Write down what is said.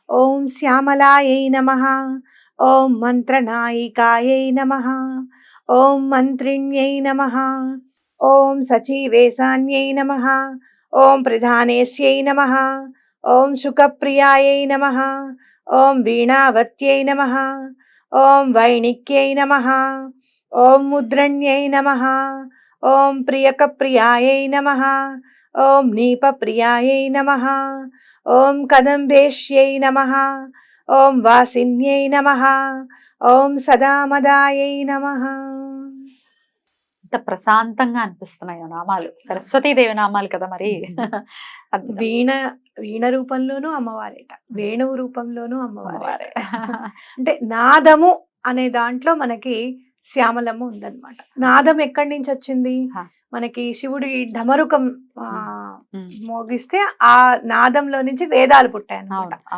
ఓం శ్యామలాయై నమః. ఓం మంత్రనాయికాయై నమః. ఓం మంత్రిణ్యై నమః. ఓం సచివేశాన్యై నమః. ఓం ప్రధానేస్యై నమః. ఓం శుకప్రియాయై నమః. ఓం వీణావత్యై నమః. ఓం వైణిక్యై నమః. ఓం ముద్రణ్యై నమః. ఓం ప్రియకప్రియాయై నమః. ఓం నీపప్రియాయై నమః. ఓం కదంబేష్యై నమః. ఓం వాసిన్యై నమః. ఓం సదామదాయై నమః. ఎంత ప్రశాంతంగా అనిపిస్తున్నాయి ఆ నామాలు. సరస్వతీదేవి నామాలు కదా మరి. అద్భుతం. వీణ రూపంలోనూ అమ్మవారేట, వేణువు రూపంలోనూ అమ్మవారే. అమ్మవారే. అంటే నాదము అనే దాంట్లో మనకి శ్యామలము ఉందన్నమాట. నాదం ఎక్కడి నుంచి వచ్చింది? హా. మనకి శివుడి ఢమరుకం ఉమ్. మోగిస్తే ఆ నాదంలో నుంచి వేదాలు పుట్టాయి అన్నమాట. అవును.